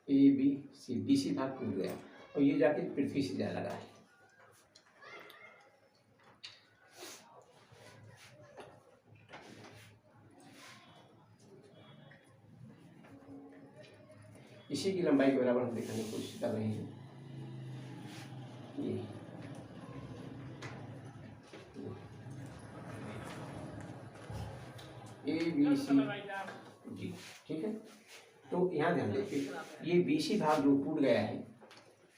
A B C, B C भाग टूट गया और ये जाके पृथ्वी से जा लगा है। इसी की लंबाई के बराबर हम दिखाने की कोशिश कर रहे हैं। ये ए बी सी जी, ठीक है। तो यहाँ ध्यान देखिए, ये बी सी भाग जो टूट गया है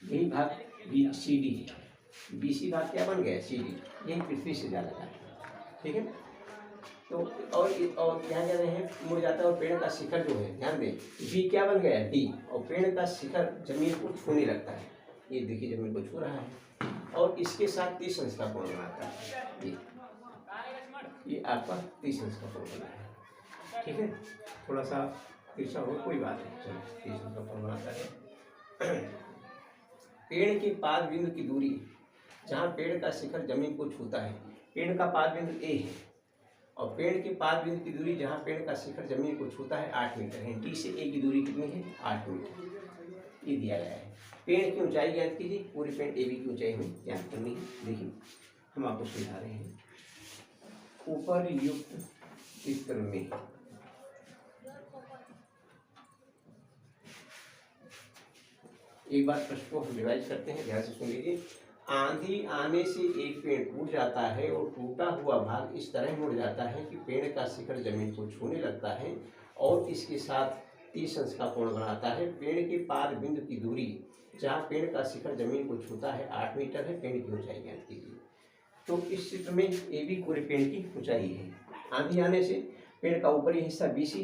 यही भाग बी सी डी है। बी सी भाग क्या बन गया सी डी, यही पृथ्वी से जा लगा है, ठीक है। तो और क्या कह रहे हैं, मुड़ जाता है और पेड़ का शिखर जो है, ध्यान दें, बी क्या बन गया डी और पेड़ का शिखर जमीन को छूने लगता है। ये देखिए जमीन को छू रहा है और इसके साथ 30 अंश का कोण बनाता है। ये आपका 30 अंश का कोण बना है, ठीक है। थोड़ा सा तिरछा हो कोई बात नहीं, चलो 30 अंश का कोण बनाता है। पेड़ के पाद बिंदु की दूरी, जहाँ पेड़ का शिखर जमीन को छूता है, पेड़ का पाद बिंदु ए है और पेड़ के पाद बिंदु की दूरी जहाँ पेड़ का शिखर जमीन को छूता है 8 मीटर है। डी से ए की दूरी कितनी है 8 मीटर, ये दिया गया है। पेड़ की ऊंचाई ज्ञात कीजिए, पूरे पेड़ ए बी की ऊंचाई हमें ज्ञात करनी है। देखिए हम आपको समझा रहे हैं, ऊपर युक्त चित्र में एक बार प्रश्न को हम रिवाइज करते हैं, ध्यान से सुन लीजिए। आंधी आने से एक पेड़ टूट जाता है और टूटा हुआ भाग इस तरह मुड़ जाता है कि पेड़ का शिखर जमीन को छूने लगता है और इसके साथ 30 अंश का कोण बनाता है। पेड़ के पाद बिंदु की दूरी, जहाँ पेड़ का शिखर जमीन को छूता है 8 मीटर है। पेड़ की ऊंचाई ज्ञात कीजिए। तो इस चित्र में ए बी पूरे पेड़ की ऊंचाई है। आंधी आने से पेड़ का ऊपरी हिस्सा बी सी,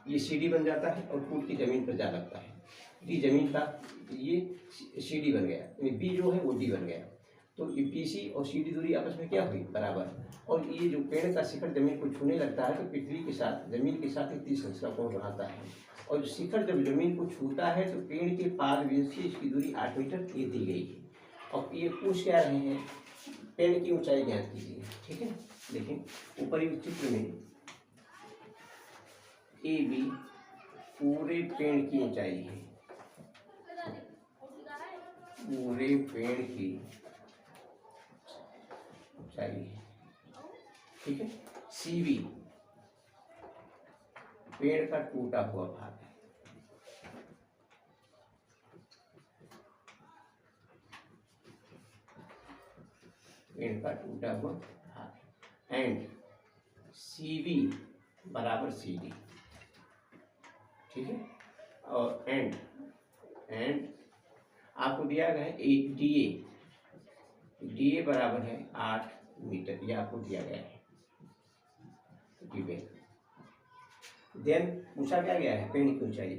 ये सी डी बन जाता है और टूट की जमीन पर जा लगता है। डी जमीन का, ये सी डी बन गया, बी जो है वो डी बन गया। तो ये पी सी और सी डी दूरी आपस में क्या हुई बराबर, और ये जो पेड़ का शिखर जमीन को छूने लगता है तो पृथ्वी के साथ, जमीन के साथ 30 अंश का कोण बनाता है। और शिखर जब जमीन को छूता है तो पेड़ के पाद बिंदु से इसकी दूरी 8 मीटर ये दी गई है। और ये पूछ क्या रहे हैं, पेड़ की ऊंचाई ज्ञात कीजिए, ठीक है। देखिए ऊपरी चित्र में ए बी पूरे पेड़ की ऊंचाई है, पूरे पेड़ की ऊंचाई है, ठीक है। सी बी पेड़ का टूटा हुआ भाग है, पेड़ का टूटा हुआ भाग, एंड सी बी बराबर सी डी, ठीक है। और एंड आपको दिया गया है डी ए बराबर है 8 मीटर, ये आपको दिया गया है। देन पूछा क्या गया है पेड़ की ऊंचाई।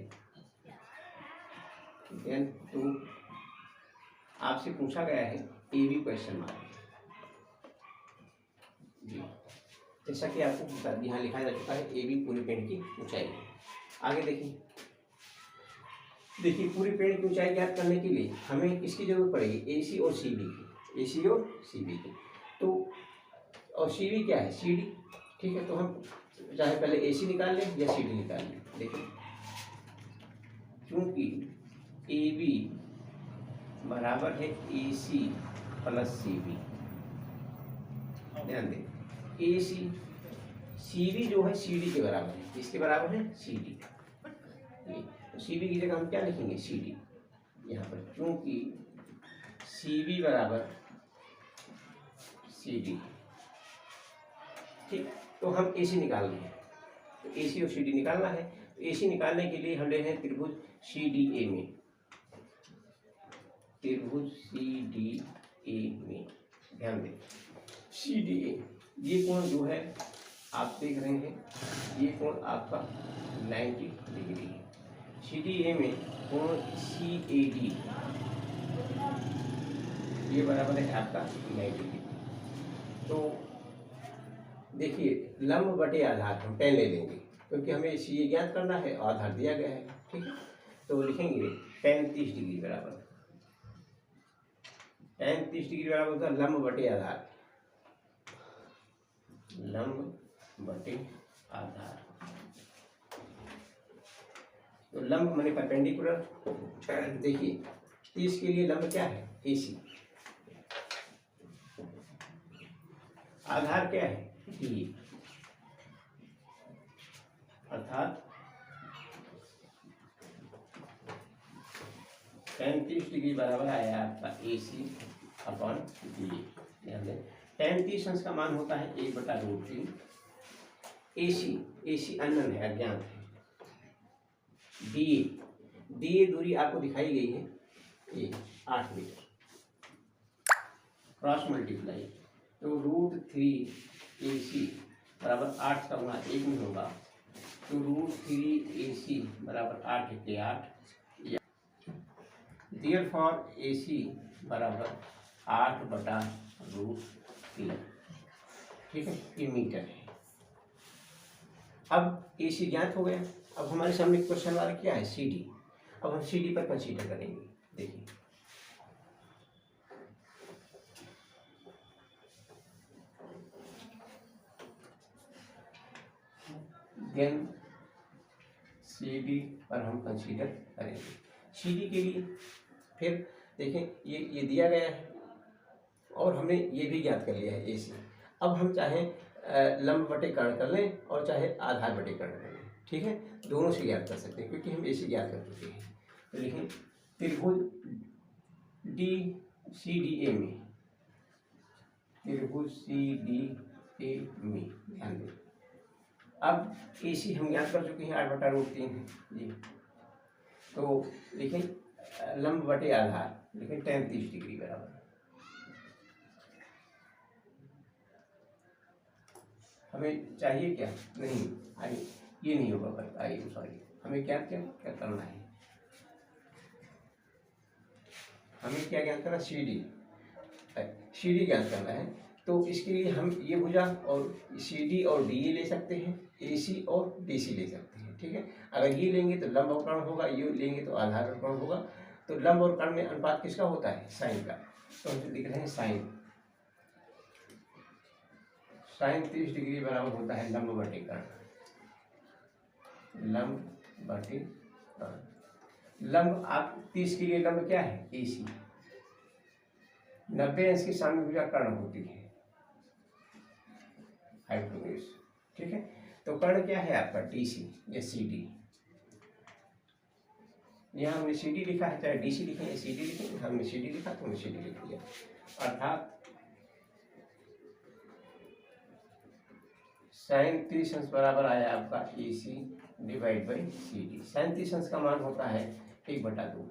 देन तो आपसे पूछा गया है ए बी क्वेश्चन मार्क जी, जैसा कि आपको यहाँ लिखा जा चुका है ए बी पूरे पेड़ की ऊंचाई है। आगे देखिए पूरी पेड़ की ऊंचाई ज्ञात करने के लिए हमें किसकी जरूरत पड़ेगी, ए सी और सी बी की, ए सी और सी बी की। तो और सी बी क्या है सी डी, ठीक है। तो हम चाहे पहले ए सी निकाल लें या सी डी निकाल लें। देखिए क्योंकि ए बी बराबर है ए सी प्लस सी बी, ध्यान दें ए सी बी जो है सी डी के बराबर है, इसके बराबर है सी डी। तो सी बी की जगह हम क्या लिखेंगे सी डी यहाँ पर, क्योंकि सी बी बराबर सी डी, ठीक। तो हम ए सी निकाल रहे हैं, तो ए सी और सी डी निकालना है। तो ए सी निकालने के लिए हम ले हैं त्रिभुज सी डी ए में, त्रिभुज सी डी ए में, ध्यान दें सी डी ए, ये कोण जो है आप देख रहे हैं, ये कोण आपका 90 डिग्री है। सी डी ए में कोण सी ए डी ये बराबर है आपका 90 डिग्री। तो देखिए लंब बटे आधार हम tan ले लेंगे, क्योंकि हमें सी ए ज्ञात करना है और आधार दिया गया है, ठीक है। तो लिखेंगे tan 30 डिग्री बराबर, tan 30 डिग्री बराबर होता है लंब बटे आधार, लंब बटे आधार। तो लंब माने परपेंडिकुलर। देखिए 30 के लिए लंब क्या है, AC, आधार क्या है, D, अर्थात 35 डिग्री बराबर आया आपका AC अपॉन DA। ध्यान दें tan 30 अंश का मान होता है 1/√3। AC अननोन है, अज्ञात है। DA दूरी आपको दिखाई गई है, ये 8 मीटर, क्रॉस मल्टीप्लाई, तो √3 AC बराबर 8 का गुणा 1 में होगा, तो √3 AC बराबर 8 के 8, देयरफॉर AC बराबर 8/√3। ठीक है, ये मीटर है। अब AC ज्ञात हो गया। अब हमारे सामने क्वेश्चन आ रहा क्या है, CD। अब हम CD पर कंसीडर करेंगे। देखिए देन CD पर हम कंसीडर करेंगे। CD के लिए फिर देखें ये दिया गया है और हमने ये भी ज्ञात कर लिया है AC। अब हम चाहे लंब बटे कर्ण कर लें और चाहे आधार बटे कर्ण कर लें, ठीक है, दोनों से ज्ञात कर सकते हैं क्योंकि हम AC ज्ञात कर चुके हैं। तो लिखें त्रिभुज DCDA में, त्रिभुज CDA में, ध्यान दें अब AC हम ज्ञात कर चुके हैं 8/√3 है जी। तो लिखें लंब बटे आधार, लिखें tan 30 डिग्री बराबर, हमें चाहिए क्या, नहीं आइए ये नहीं होगा, पर आइए सॉरी, हमें क्या क्या क्या करना है, हमें क्या ज्ञात करना, CD ज्ञात करना है। तो इसके लिए हम ये भुजा और CD और DA ले सकते हैं, AC और DC ले सकते हैं, ठीक है। अगर ये लेंगे तो लंब और कर्ण होगा, ये लेंगे तो आधार और कर्ण होगा। तो लंब और कर्ण में अनुपात किसका होता है, साइन का। तो हम लिख रहे हैं साइन 30 डिग्री बराबर होता है लंब बटे कर्ण, लंब बटे कर्ण। लंब आप 30 के लिए लंब क्या है, AC, 90 अंश की सामने भुजा कर्ण होती है, हाइपोटेन्यूज, ठीक है। तो कर्ण क्या है आपका, DC या CD। यहाँ हमने CD लिखा है, चाहे DC लिखें या CD लिखें, हमने CD लिखा तो हमने CD लिख दिया। अर्थात साइन 30 अंश बराबर आया आपका AC divide by CD। Sine 30 अंश का मान होता है 1/2।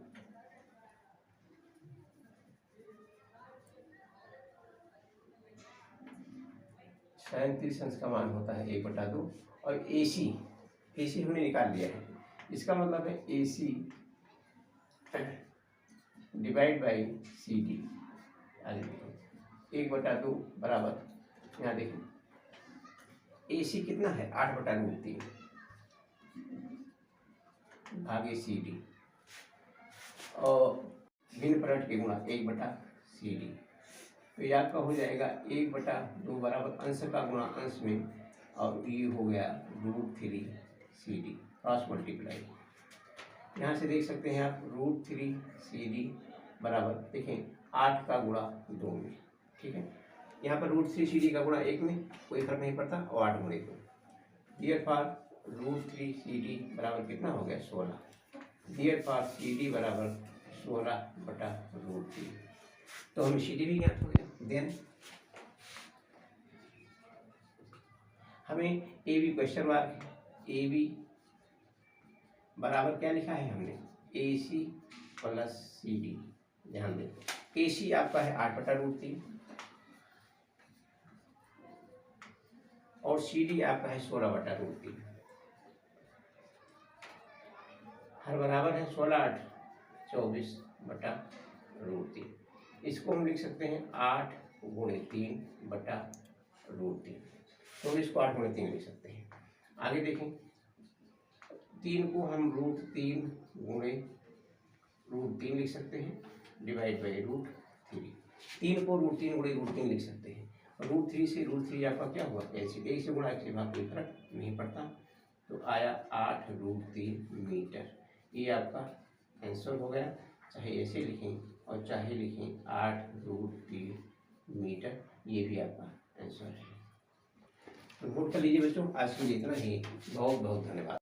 साइन 30 अंश का मान होता है 1/2 और AC हमने निकाल लिया है। इसका मतलब है AC डिवाइड बाई CD, आगे देखो 1/2 बराबर, यहाँ देखो AC कितना है 8/√3 भागे CD और भिन्न पलट के गुणा 1/CD। तो ये आपका हो जाएगा 1/2 बराबर अंश का गुणा अंश में, और ये हो गया √3 CD क्रॉस मल्टीप्लाई। यहाँ से देख सकते हैं आप √3 CD बराबर, देखें 8 का गुणा 2 में, ठीक है। यहाँ पर √3 CD का गुणा 1 में कोई फर्क नहीं पड़ता, और 8 गुणे 2, देयरफॉर √3 CD बराबर कितना हो गया 16, देयरफॉर CD बराबर 16/√3। तो हमें CD भी ज्ञात हो गया। देन हमें AB क्वेश्चन मार्क है, AB बराबर क्या लिखा है हमने, AC प्लस CD। ध्यान दें AC आपका है 8/√3 और CD आपका है 16/√3। हर बराबर है 16 8 24/√3। इसको हम लिख सकते हैं 8 गुणे 3/√3। तो इसको 8 गुणे 3 लिख सकते हैं। आगे देखें 3 को हम √3 गुणे √3 लिख सकते हैं डिवाइड बाई √3। 3 को √3 गुणे √3 लिख सकते हैं। √3 से √3 आपका क्या हुआ, कैंसिल, 1 से गुणा 1 से भाग कोई फर्क नहीं पड़ता। तो आया 8√3 मीटर। ये आपका आंसर हो गया। चाहे ऐसे लिखें और चाहे लिखें 8√3 मीटर, ये भी आपका आंसर है। तो नोट कर लीजिए बच्चों, आज के लिए इतना ही। बहुत बहुत धन्यवाद।